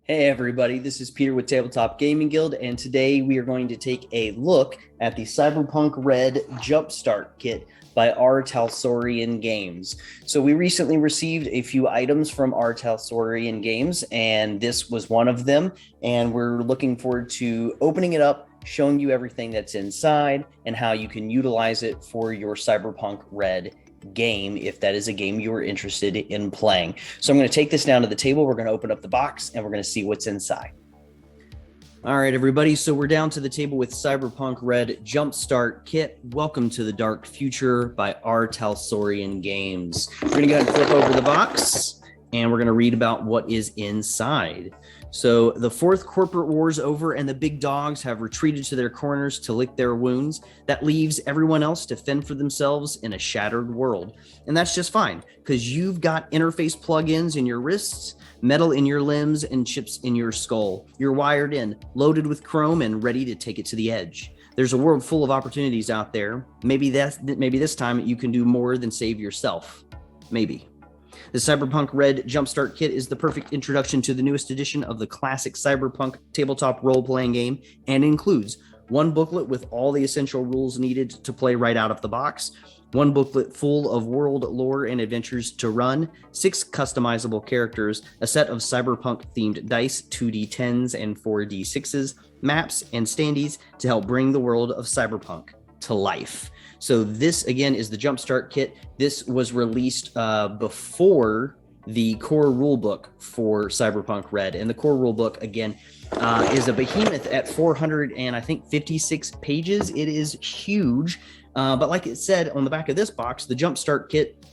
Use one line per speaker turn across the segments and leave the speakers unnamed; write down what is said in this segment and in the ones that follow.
Hey everybody, this is Peter with Tabletop Gaming Guild, and today we are going to take a look at the Cyberpunk Red Jumpstart kit by R. Talsorian Games. So we recently received a few items from R. Talsorian Games, and this was one of them, and we're looking forward to opening it up, showing you everything that's inside, and how you can utilize it for your Cyberpunk Red game if that is a game you are interested in playing. So I'm going to take this down to the table. We're going to open up the box and we're going to see what's inside. All right, everybody. So we're down to the table with Cyberpunk Red Jumpstart Kit. Welcome to the Dark Future by R. Talsorian Games. We're going to go ahead and flip over the box and we're going to read about what is inside. So the fourth corporate war is over and the big dogs have retreated to their corners to lick their wounds. That leaves everyone else to fend for themselves in a shattered world. And that's just fine because you've got interface plugins in your wrists, metal in your limbs, and chips in your skull. You're wired in, loaded with chrome, and ready to take it to the edge. There's a world full of opportunities out there. Maybe this time you can do more than save yourself. Maybe. The Cyberpunk Red Jumpstart Kit is the perfect introduction to the newest edition of the classic Cyberpunk tabletop role-playing game and includes one booklet with all the essential rules needed to play right out of the box, one booklet full of world lore and adventures to run, 6 customizable characters, a set of Cyberpunk-themed dice, 2d10s and 4d6s, maps, and standees to help bring the world of Cyberpunk to life. So this, again, is the Jumpstart Kit. This was released before the core rulebook for Cyberpunk Red. And the core rulebook, again, is a behemoth at 456 pages. It is huge. But like it said on the back of this box, the Jumpstart Kit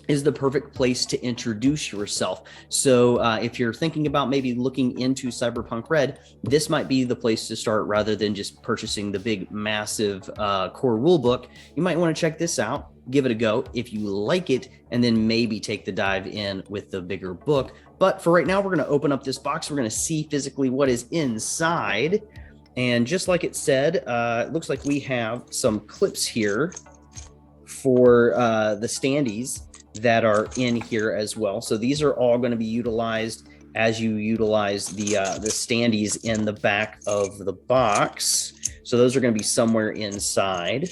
is the perfect place to introduce yourself. So if you're thinking about maybe looking into Cyberpunk Red, this might be the place to start rather than just purchasing the big, massive core rulebook. You might want to check this out, give it a go if you like it, and then maybe take the dive in with the bigger book. But for right now, we're going to open up this box. We're going to see physically what is inside. And just like it said, it looks like we have some clips here for the standees that are in here as well. So these are all going to be utilized as you utilize the standees in the back of the box. So those are going to be somewhere inside.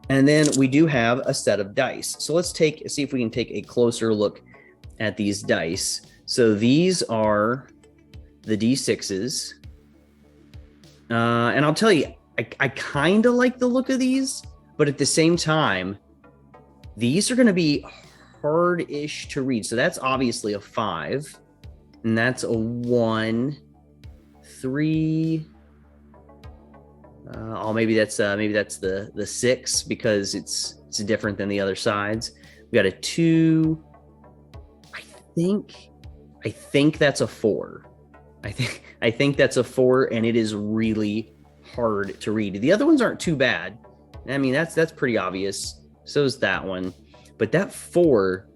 And then we do have a set of dice. So let's see if we can take a closer look at these dice. So these are the D6s. And I'll tell you, I kind of like the look of these, but at the same time, these are going to be hard-ish to read. So that's obviously a 5, and that's a 1, 3. Maybe that's the 6 because it's different than the other sides. We got a 2. I think that's a 4. I think that's a 4, and it is really hard to read. The other ones aren't too bad. I mean, that's pretty obvious. So is that one, but that 4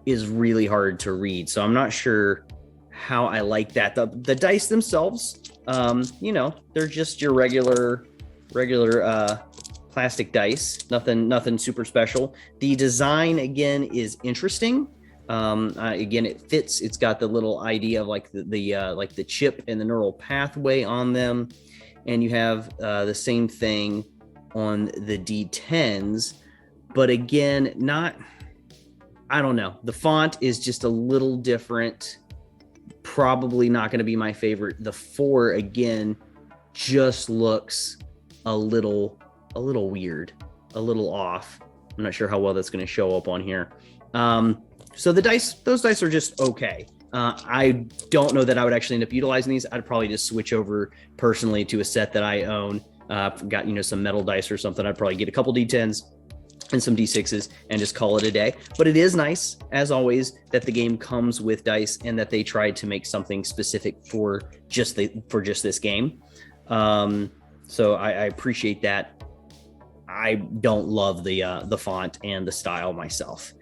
is really hard to read. So I'm not sure how I like that. The dice themselves, they're just your regular plastic dice. Nothing super special. The design again is interesting. Again, it fits. It's got the little idea of like the chip and the neural pathway on them, and you have the same thing on the D10s, but again, I don't know. The font is just a little different. Probably not going to be my favorite. The 4 again just looks a little weird, a little off. I'm not sure how well that's going to show up on here. So those dice are just okay. I don't know that I would actually end up utilizing these. I'd probably just switch over personally to a set that I own. Got some metal dice or something. I'd probably get a couple D10s and some D6s and just call it a day. But it is nice, as always, that the game comes with dice and that they tried to make something specific for just this game. So I appreciate that. I don't love the font and the style myself.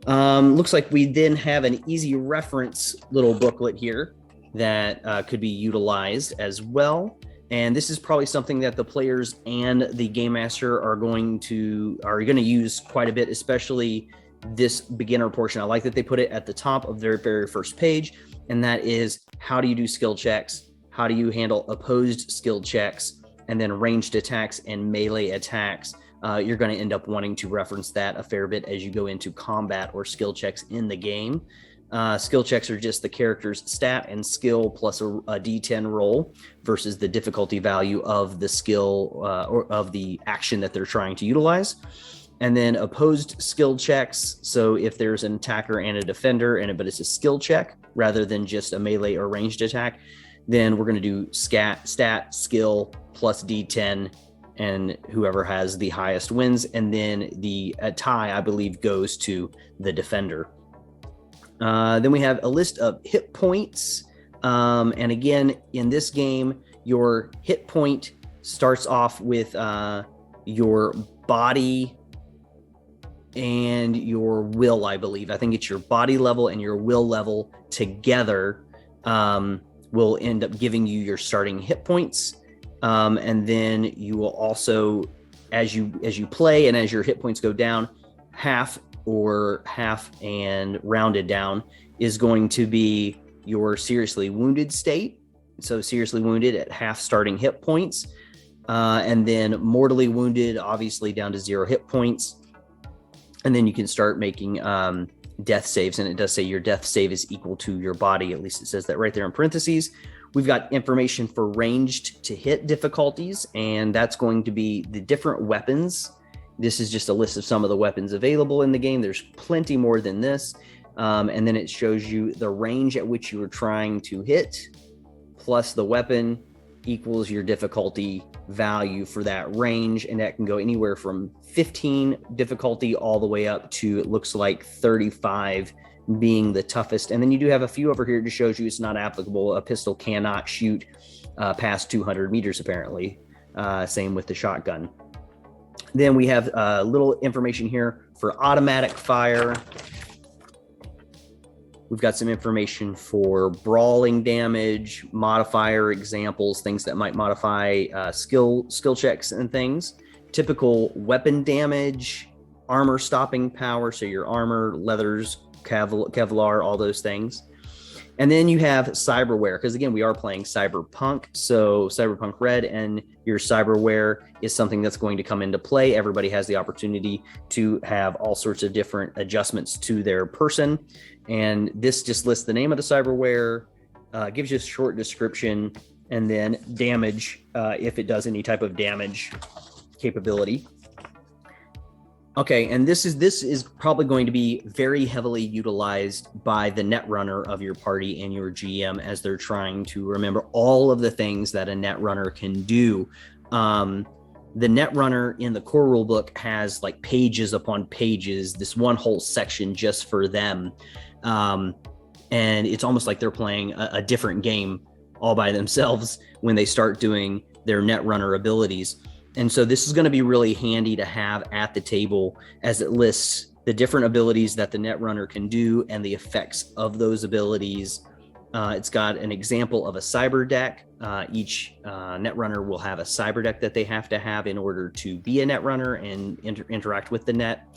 Looks like we then have an easy reference little booklet here that could be utilized as well. And this is probably something that the players and the game master are going to use quite a bit, especially this beginner portion. I like that they put it at the top of their very first page, and that is, how do you do skill checks? How do you handle opposed skill checks? And then ranged attacks and melee attacks. You're going to end up wanting to reference that a fair bit as you go into combat or skill checks in the game. Skill checks are just the character's stat and skill plus a D10 roll versus the difficulty value of the skill or of the action that they're trying to utilize. And then opposed skill checks. So if there's an attacker and a defender, but it's a skill check rather than just a melee or ranged attack, then we're going to do stat, skill plus D10, and whoever has the highest wins. And then the tie, I believe, goes to the defender. Then we have a list of hit points. And again, in this game, your hit point starts off with your body and your will, I believe. I think it's your body level and your will level together will end up giving you your starting hit points. And then you will also, as you play and as your hit points go down, half and rounded down is going to be your seriously wounded state. So seriously wounded at half starting hit points, and then mortally wounded, obviously down to 0 hit points. And then you can start making death saves, and it does say your death save is equal to your body. At least it says that right there in parentheses. We've got information for ranged to hit difficulties, and that's going to be the different weapons. This is just a list of some of the weapons available in the game. There's plenty more than this. And then it shows you the range at which you are trying to hit, plus the weapon equals your difficulty value for that range. And that can go anywhere from 15 difficulty all the way up to, it looks like 35 being the toughest. And then you do have a few over here that shows you it's not applicable. A pistol cannot shoot past 200 meters, apparently. Same with the shotgun. Then we have a little information here for automatic fire. We've got some information for brawling damage, modifier examples, things that might modify skill checks and things. Typical weapon damage, armor stopping power, so your armor, leathers, Kevlar, all those things. And then you have cyberware, because again, we are playing Cyberpunk. So Cyberpunk Red and your cyberware is something that's going to come into play. Everybody has the opportunity to have all sorts of different adjustments to their person. And this just lists the name of the cyberware, gives you a short description, and then damage, if it does any type of damage capability. Okay, and this is probably going to be very heavily utilized by the netrunner of your party and your GM as they're trying to remember all of the things that a netrunner can do. The netrunner in the core rulebook has like pages upon pages, this one whole section just for them. And it's almost like they're playing a different game all by themselves when they start doing their netrunner abilities. And so this is going to be really handy to have at the table as it lists the different abilities that the netrunner can do and the effects of those abilities. It's got an example of a cyber deck. Each netrunner will have a cyber deck that they have to have in order to be a netrunner and interact with the net.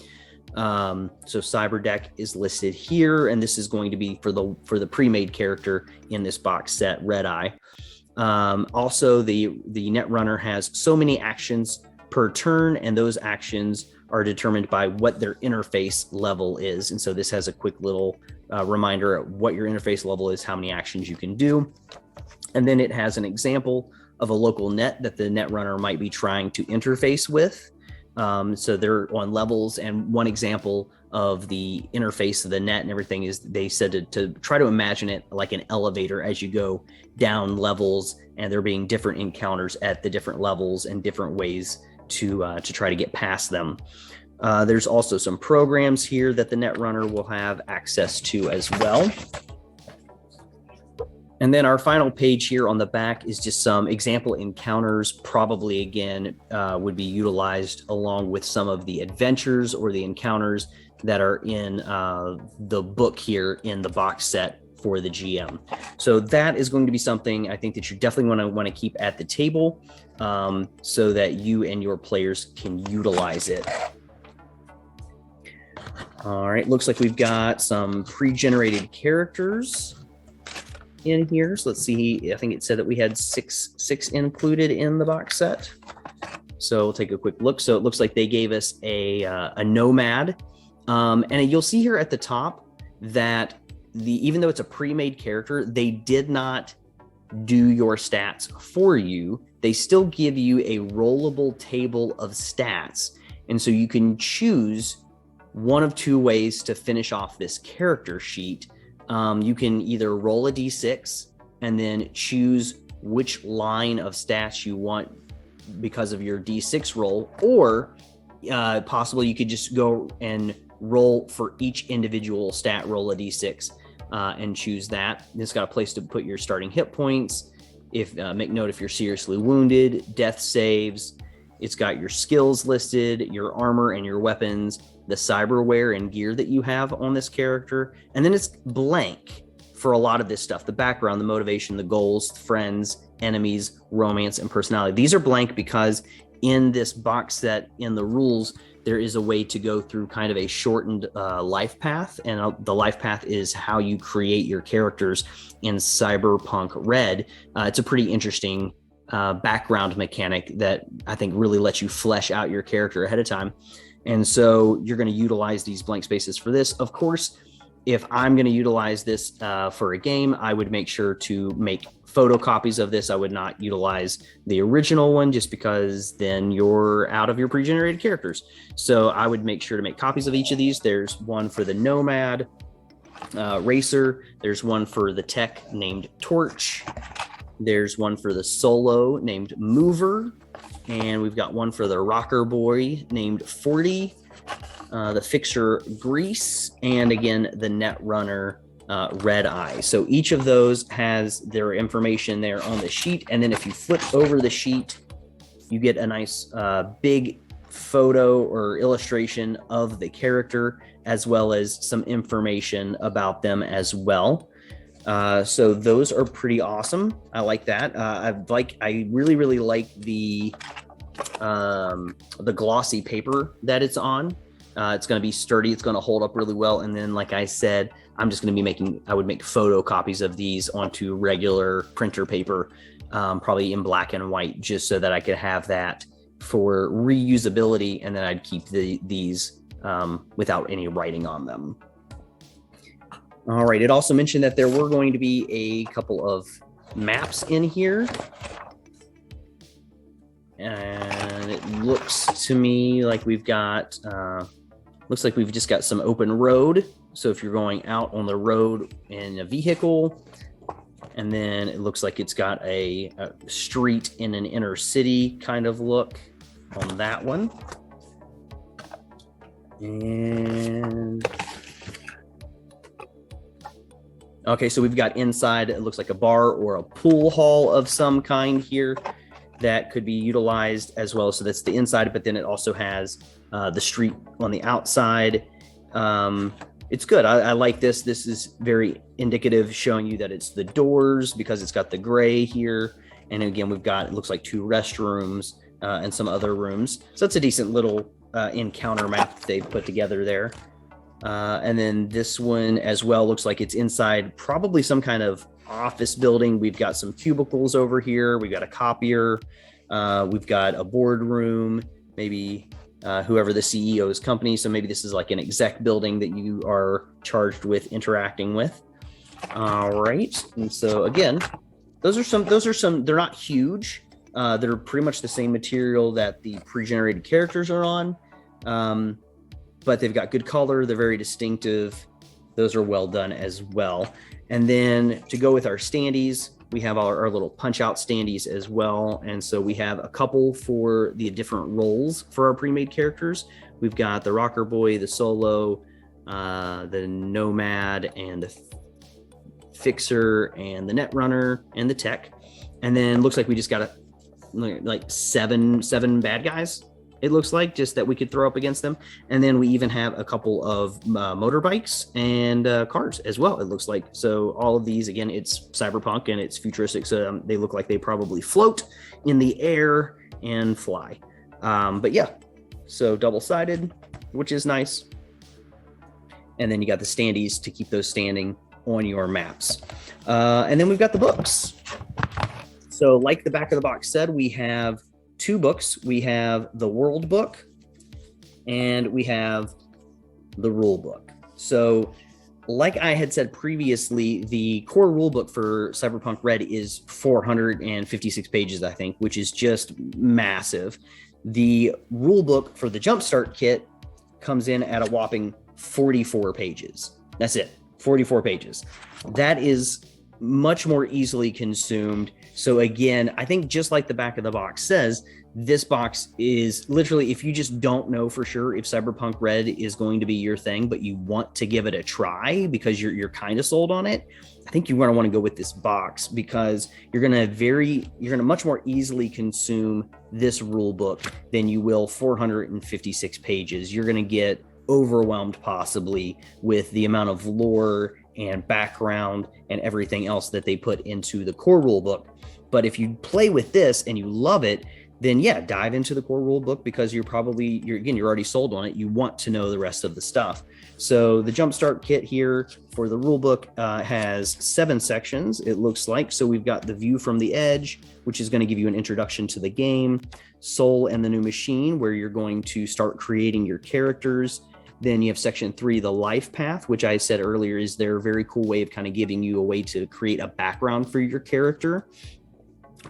So cyber deck is listed here, and this is going to be for the pre-made character in this box set, Red Eye. Also, the netrunner has so many actions per turn, and those actions are determined by what their interface level is. And so this has a quick little reminder of what your interface level is, how many actions you can do. And then it has an example of a local net that the netrunner might be trying to interface with. So they're on levels, and one example of the interface of the net and everything is they said to try to imagine it like an elevator as you go down levels, and there being different encounters at the different levels and different ways to try to get past them. There's also some programs here that the netrunner will have access to as well. And then our final page here on the back is just some example encounters, probably again would be utilized along with some of the adventures or the encounters that are in the book here in the box set for the GM. So that is going to be something I think that you definitely want to keep at the table so that you and your players can utilize it. All right, looks like we've got some pre-generated characters in here. So let's see, I think it said that we had six included in the box set. So we'll take a quick look. So it looks like they gave us a nomad. And you'll see here at the top that even though it's a pre-made character, they did not do your stats for you. They still give you a rollable table of stats. And so you can choose one of two ways to finish off this character sheet. You can either roll a d6 and then choose which line of stats you want because of your d6 roll, or possibly you could just go and roll for each individual stat, roll a d6 and choose that. It's got a place to put your starting hit points. Make note if you're seriously wounded, death saves. It's got your skills listed, your armor and your weapons, the cyberware and gear that you have on this character. And then it's blank for a lot of this stuff. The background, the motivation, the goals, friends, enemies, romance, and personality. These are blank because in this box set, in the rules, there is a way to go through kind of a shortened life path. And the life path is how you create your characters in Cyberpunk Red. It's a pretty interesting background mechanic that I think really lets you flesh out your character ahead of time. And so you're going to utilize these blank spaces for this. Of course, if I'm going to utilize this for a game, I would make sure to make photocopies of this. I would not utilize the original one just because then you're out of your pre-generated characters. So I would make sure to make copies of each of these. There's one for the Nomad Racer. There's one for the tech named Torch. There's one for the Solo named Mover. And we've got one for the Rocker Boy named 40. The Fixer Grease, and again, the Net Runner Red Eye. So each of those has their information there on the sheet. And then if you flip over the sheet, you get a nice big photo or illustration of the character, as well as some information about them as well. So those are pretty awesome. I like that. I really, really like the glossy paper that it's on. It's going to be sturdy. It's going to hold up really well. And then, like I said, I'm just going to be I would make photocopies of these onto regular printer paper, probably in black and white, just so that I could have that for reusability. And then I'd keep these without any writing on them. All right. It also mentioned that there were going to be a couple of maps in here. And it looks to me like we've got, looks like we've just got some open road. So if you're going out on the road in a vehicle, and then it looks like it's got a street in an inner city kind of look on that one. And okay, so we've got inside, it looks like a bar or a pool hall of some kind here that could be utilized as well. So that's the inside, but then it also has the street on the outside. It's good. I like this. This is very indicative, showing you that it's the doors because it's got the gray here. And again, we've got, it looks like 2 restrooms and some other rooms. So it's a decent little encounter map that they've put together there. And then this one as well looks like it's inside probably some kind of office building. We've got some cubicles over here. We've got a copier. We've got a boardroom, maybe whoever the CEO's company. So maybe this is like an exec building that you are charged with interacting with. All right. And so again, those are some, they're not huge. They're pretty much the same material that the pre-generated characters are on. But they've got good color. They're very distinctive. Those are well done as well. And then to go with our standees, we have our little punch out standees as well. And so we have a couple for the different roles for our pre-made characters. We've got the Rocker Boy, the Solo, the Nomad, and the Fixer, and the Net Runner, and the Tech. And then looks like we just got like seven bad guys. It looks like, just that we could throw up against them. And then we even have a couple of motorbikes and cars as well, it looks like. So all of these, again, it's cyberpunk and it's futuristic. So they look like they probably float in the air and fly. But yeah, so double-sided, which is nice. And then you got the standees to keep those standing on your maps. And then we've got the books. So like the back of the box said, we have 2 books. We have the world book and we have the rule book. So like I had said previously, the core rule book for Cyberpunk Red is 456 pages, I think, which is just massive. The rule book for the Jumpstart kit comes in at a whopping 44 pages. That's it, 44 pages. That is much more easily consumed. So again, I think just like the back of the box says, this box is literally, if you just don't know for sure if Cyberpunk Red is going to be your thing, but you want to give it a try because you're kind of sold on it, I think you're going to want to go with this box, because you're going to much more easily consume this rule book than you will 456 pages. You're going to get overwhelmed possibly with the amount of lore and background and everything else that they put into the core rule book. But if you play with this and you love it, then yeah, dive into the core rule book, because you're already sold on it. You want to know the rest of the stuff. So the Jumpstart kit here for the rule book has 7 sections, it looks like. So we've got the view from the edge, which is going to give you an introduction to the game, Soul and the New Machine, where you're going to start creating your characters. Then you have section 3, the life path, which I said earlier is their very cool way of kind of giving you a way to create a background for your character.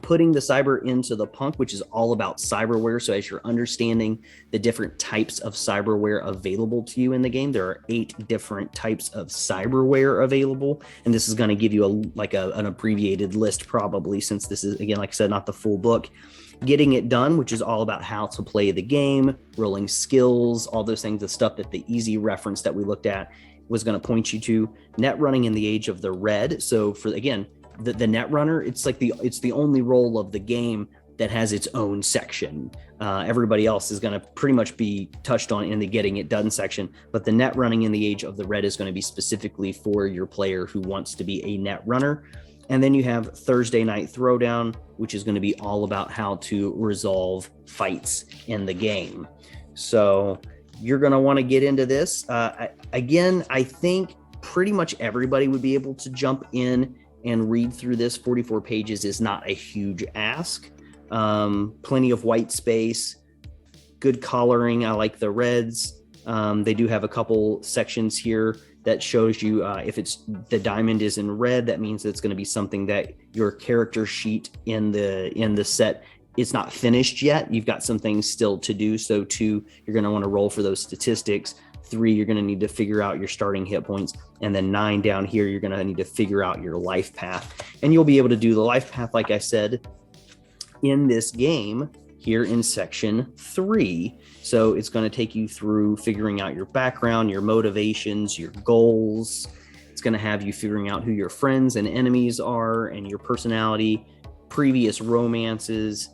Putting the cyber into the punk, which is all about cyberware. So as you're understanding the different types of cyberware available to you in the game, there are 8 different types of cyberware available. And this is going to give you an abbreviated list probably, since this is, again, like I said, not the full book. Getting It Done, which is all about how to play the game, rolling skills, all those things, the stuff that the easy reference that we looked at was going to point you to. Net running in the age of the red. So for, again, the net runner, it's the only role of the game that has its own section. Everybody else is going to pretty much be touched on in the Getting It Done section, but the net running in the age of the red is going to be specifically for your player who wants to be a net runner. And then you have Thursday Night Throwdown, which is going to be all about how to resolve fights in the game. So you're going to want to get into this. Again, I think pretty much everybody would be able to jump in and read through this. 44 pages is not a huge ask. Plenty of white space, good coloring. I like the reds. They do have a couple sections here that shows you if it's the diamond is in red, that means it's going to be something that your character sheet in the set, it's not finished yet. You've got some things still to do. So 2, you're going to want to roll for those statistics. 3, you're going to need to figure out your starting hit points. And then 9 down here, you're going to need to figure out your life path. And you'll be able to do the life path, like I said, in this game here in section 3. So it's going to take you through figuring out your background, your motivations, your goals. It's going to have you figuring out who your friends and enemies are and your personality, previous romances.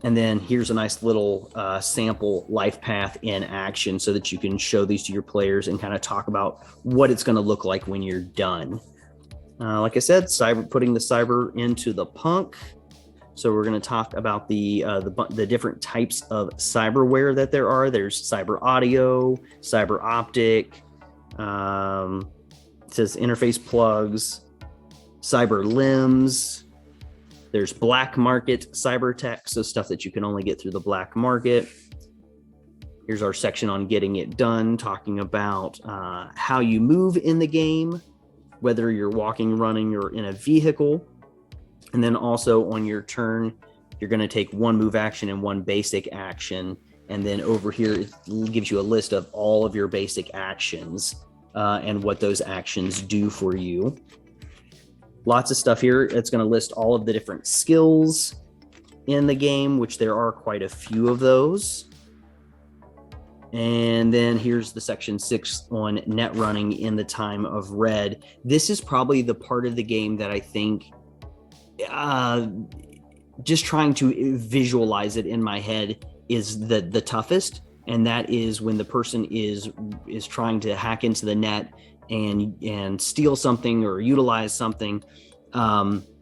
And then here's a nice little sample life path in action so that you can show these to your players and kind of talk about what it's going to look like when you're done. Like I said, putting the cyber into the punk. So we're going to talk about the different types of cyberware that there are. There's cyber audio, cyber optic, it says interface plugs, cyber limbs. There's black market cyber tech, so stuff that you can only get through the black market. Here's our section on Getting It Done, talking about how you move in the game, whether you're walking, running, or in a vehicle. And then also on your turn, you're going to take 1 move action and 1 basic action. And then over here, it gives you a list of all of your basic actions and what those actions do for you. Lots of stuff here. It's going to list all of the different skills in the game, which there are quite a few of those. And then here's the section 6 on net running in the time of red. This is probably the part of the game that I think, just trying to visualize it in my head, is the toughest. And that is when the person is trying to hack into the net and steal something or utilize something.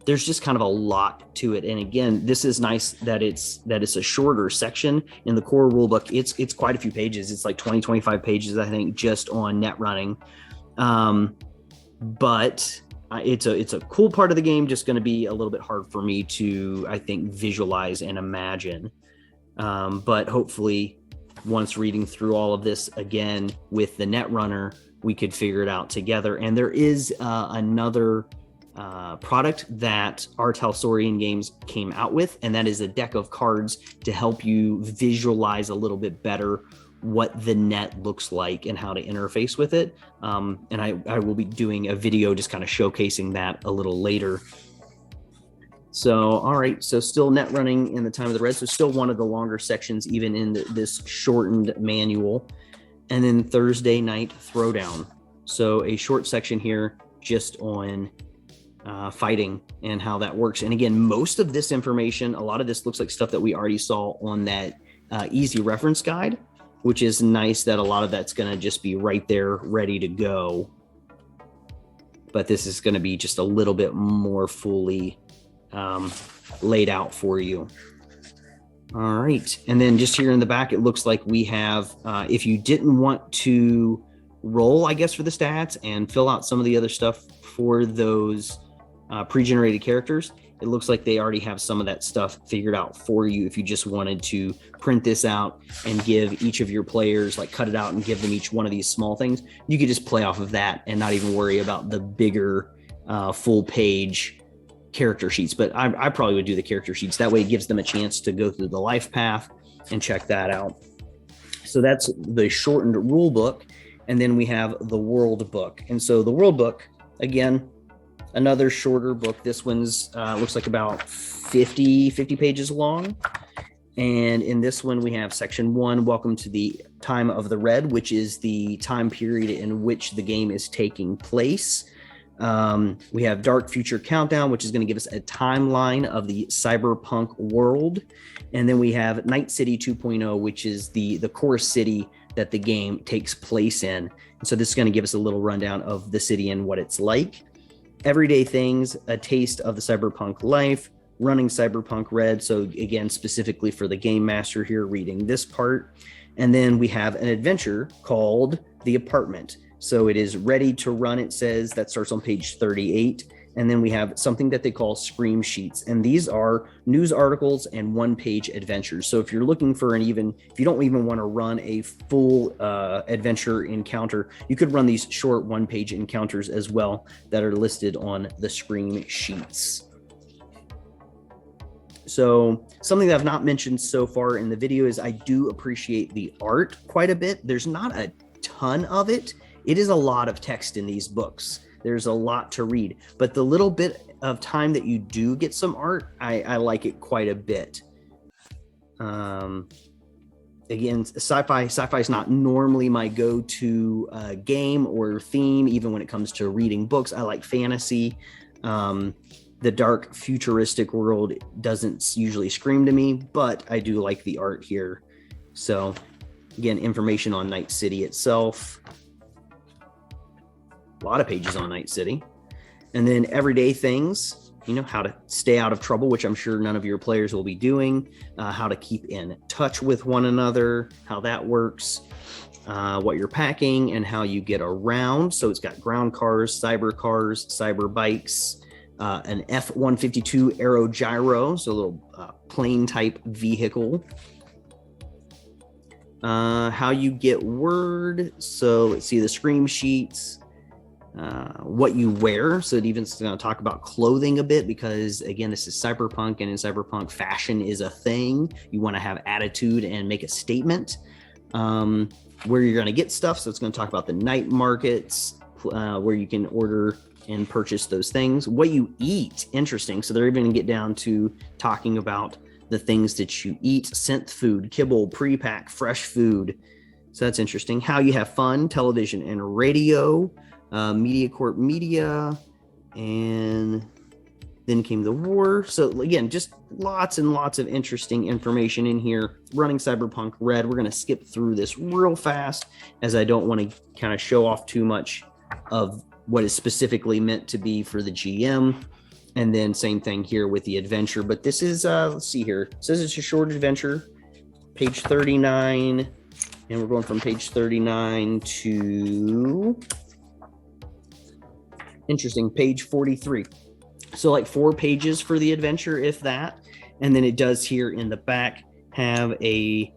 there's just kind of a lot to it. And again, this is nice that it's a shorter section. In the core rulebook, it's quite a few pages. It's like 25 pages, I think, just on net running. But it's a cool part of the game, just going to be a little bit hard for me to, I think, visualize and imagine. But hopefully, once reading through all of this again with the net runner, we could figure it out together. And there is another product that R. Talsorian Games came out with, and that is a deck of cards to help you visualize a little bit better what the net looks like and how to interface with it. And I will be doing a video just kind of showcasing that a little later. So, all right, so still net running in the Time of the Red. So still one of the longer sections, even in this shortened manual. And then Thursday Night Throwdown. So a short section here just on fighting and how that works. And again, most of this information, a lot of this looks like stuff that we already saw on that easy reference guide, which is nice that a lot of that's going to just be right there ready to go. But this is going to be just a little bit more fully laid out for you. All right. And then just here in the back, it looks like we have, if you didn't want to roll, I guess, for the stats and fill out some of the other stuff for those pre-generated characters, it looks like they already have some of that stuff figured out for you. If you just wanted to print this out and give each of your players, like cut it out and give them each one of these small things, you could just play off of that and not even worry about the bigger full page character sheets. But I probably would do the character sheets. That way it gives them a chance to go through the life path and check that out. So that's the shortened rule book. And then we have the world book. And so the world book, again, another shorter book. This one's looks like about 50 pages long. And in this one, we have section 1, Welcome to the Time of the Red, which is the time period in which the game is taking place. We have Dark Future Countdown, which is going to give us a timeline of the cyberpunk world. And then we have Night City 2.0, which is the core city that the game takes place in. And so this is going to give us a little rundown of the city and what it's like. Everyday things, a taste of the cyberpunk life, running Cyberpunk Red. So again, specifically for the game master here reading this part. And then we have an adventure called The Apartment. So it is ready to run, it says. That starts on page 38. And then we have something that they call scream sheets. And these are news articles and one-page adventures. So if you're looking for if you don't even want to run a full adventure encounter, you could run these short one-page encounters as well that are listed on the scream sheets. So something that I've not mentioned so far in the video is I do appreciate the art quite a bit. There's not a ton of it. It is a lot of text in these books. There's a lot to read, but the little bit of time that you do get some art, I like it quite a bit. Again, sci-fi is not normally my go-to game or theme, even when it comes to reading books. I like fantasy. The dark futuristic world doesn't usually scream to me, but I do like the art here. So again, information on Night City itself. A lot of pages on Night City. And then everyday things, how to stay out of trouble, which I'm sure none of your players will be doing, how to keep in touch with one another, how that works, what you're packing and how you get around. So it's got ground cars, cyber bikes, an F-152 aero gyro, so a little plane type vehicle. How you get word. So let's see the scream sheets. What you wear. So it even's going to talk about clothing a bit, because again, this is cyberpunk, and in cyberpunk, fashion is a thing. You want to have attitude and make a statement. Where you're going to get stuff. So it's going to talk about the night markets, where you can order and purchase those things. What you eat, interesting. So they're even going to get down to talking about the things that you eat: synth food, kibble, pre-pack, fresh food. So that's interesting. How you have fun, television and radio. MediaCorp Media, and then came the war. So again, just lots and lots of interesting information in here. Running Cyberpunk Red. We're going to skip through this real fast, as I don't want to kind of show off too much of what is specifically meant to be for the GM. And then same thing here with the adventure. But this is, let's see here. It says it's a short adventure, page 39. And we're going from page 39 to, interesting, page 43. So like 4 pages for the adventure, if that. And then it does here in the back have a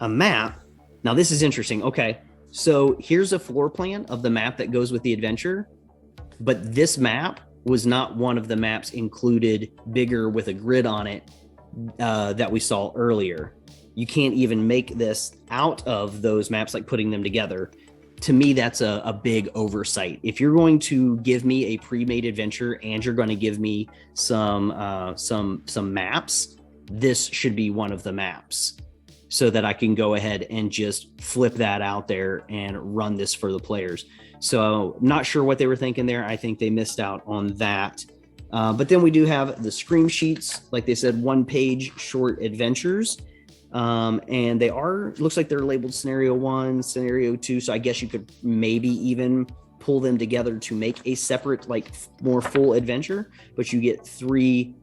map. Now this is interesting. Okay, so here's a floor plan of the map that goes with the adventure. But this map was not one of the maps included bigger with a grid on it that we saw earlier. You can't even make this out of those maps, like putting them together. To me, that's a big oversight. If you're going to give me a pre-made adventure and you're going to give me some maps, this should be one of the maps so that I can go ahead and just flip that out there and run this for the players. So not sure what they were thinking there. I think they missed out on that. But then we do have the scream sheets, like they said, 1-page short adventures. And they looks like they're labeled scenario 1, scenario 2. So I guess you could maybe even pull them together to make a separate, like more full adventure, but you get 3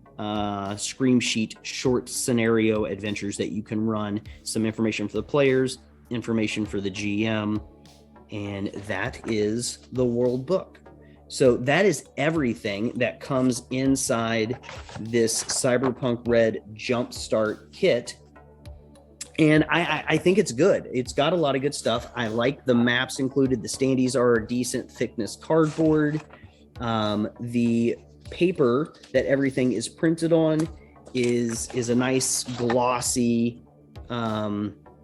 scream sheet short scenario adventures that you can run. Some information for the players, information for the GM, and that is the world book. So that is everything that comes inside this Cyberpunk Red Jumpstart kit. And I think it's good. It's got a lot of good stuff. I like the maps included. The standees are a decent thickness cardboard. The paper that everything is printed on is a nice glossy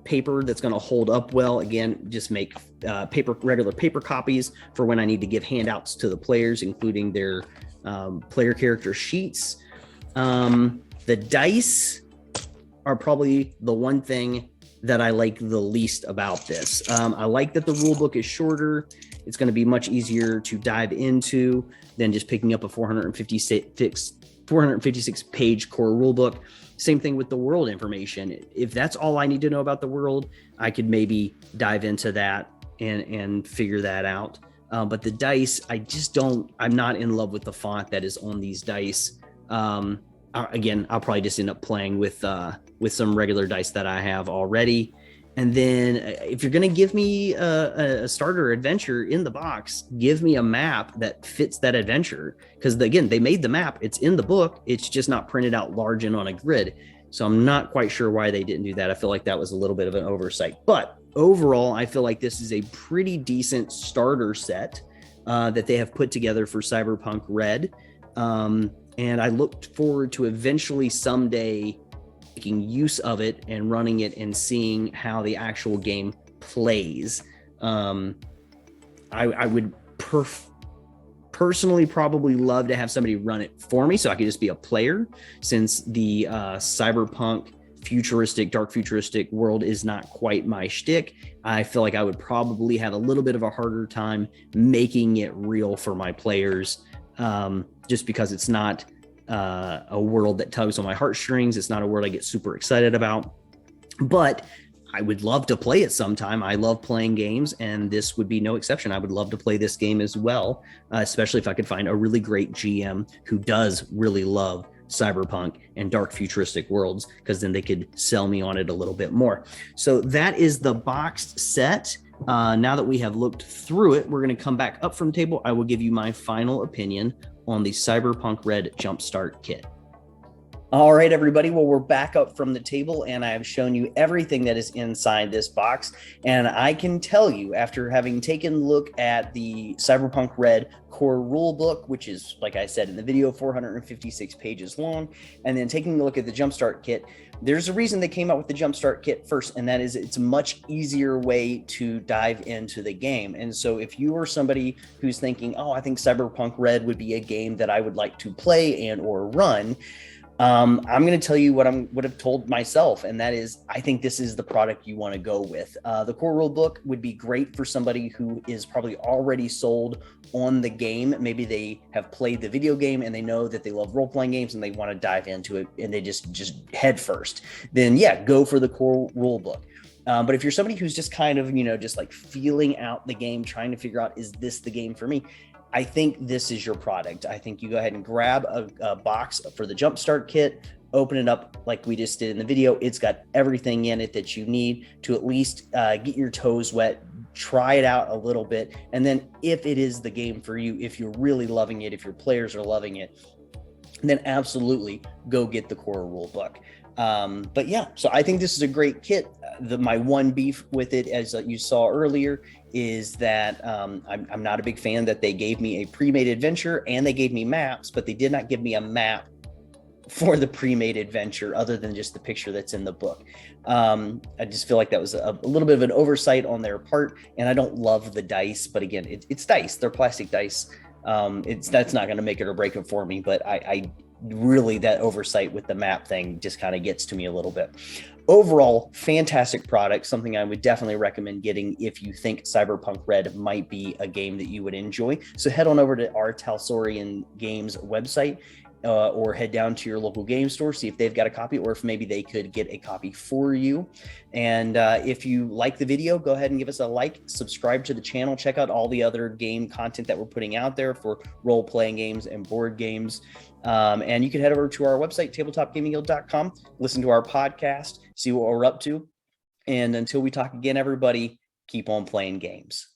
paper that's going to hold up well. Again, just make regular paper copies for when I need to give handouts to the players, including their player character sheets. The dice are probably the one thing that I like the least about this. I like that the rule book is shorter. It's going to be much easier to dive into than just picking up a 456 page core rule book. Same thing with the world information. If that's all I need to know about the world, I could maybe dive into that and figure that out. But the dice, I'm not in love with the font that is on these dice. Again, I'll probably just end up playing with some regular dice that I have already. And then if you're going to give me a starter adventure in the box, give me a map that fits that adventure. Because again, they made the map. It's in the book. It's just not printed out large and on a grid. So I'm not quite sure why they didn't do that. I feel like that was a little bit of an oversight. But overall, I feel like this is a pretty decent starter set that they have put together for Cyberpunk Red. And I looked forward to eventually someday making use of it and running it and seeing how the actual game plays. I would personally probably love to have somebody run it for me so I could just be a player, since the cyberpunk dark futuristic world is not quite my shtick. I feel like I would probably have a little bit of a harder time making it real for my players, just because it's not a world that tugs on my heartstrings. It's not a world I get super excited about, but I would love to play it sometime. I love playing games, and this would be no exception. I would love to play this game as well, especially if I could find a really great GM who does really love cyberpunk and dark futuristic worlds, because then they could sell me on it a little bit more. So that is the boxed set. Now that we have looked through it, we're going to come back up from table. I will give you my final opinion on the Cyberpunk Red Jumpstart kit. All right, everybody. Well, we're back up from the table, and I have shown you everything that is inside this box. And I can tell you, after having taken a look at the Cyberpunk Red core rule book, which is, like I said in the video, 456 pages long, and then taking a look at the Jumpstart kit, there's a reason they came out with the Jumpstart kit first, and that is it's a much easier way to dive into the game. And so if you are somebody who's thinking, oh, I think Cyberpunk Red would be a game that I would like to play and or run, I'm going to tell you what I would have told myself, and that is, I think this is the product you want to go with. The core rule book would be great for somebody who is probably already sold on the game. Maybe they have played the video game and they know that they love role-playing games and they want to dive into it and they just head first. Then yeah, go for the core rule book. But if you're somebody who's just kind of, just like feeling out the game, trying to figure out, is this the game for me? I think this is your product. I think you go ahead and grab a box for the Jumpstart kit, open it up like we just did in the video. It's got everything in it that you need to at least get your toes wet, try it out a little bit. And then if it is the game for you, if you're really loving it, if your players are loving it, then absolutely go get the core rule book. But yeah, so I think this is a great kit. My one beef with it, as you saw earlier, is that I'm not a big fan that they gave me a pre-made adventure and they gave me maps, but they did not give me a map for the pre-made adventure other than just the picture that's in the book. I just feel like that was a little bit of an oversight on their part, and I don't love the dice, but again, it's dice. They're plastic dice. That's not going to make it or break it for me, but I really, that oversight with the map thing just kind of gets to me a little bit. Overall, fantastic product, something I would definitely recommend getting if you think Cyberpunk Red might be a game that you would enjoy. So head on over to our Talsorian Games website, or head down to your local game store, see if they've got a copy, or if maybe they could get a copy for you. And if you like the video, go ahead and give us a like, subscribe to the channel, check out all the other game content that we're putting out there for role-playing games and board games. And you can head over to our website, tabletopgamingguild.com, listen to our podcast, see what we're up to. And until we talk again, everybody, keep on playing games.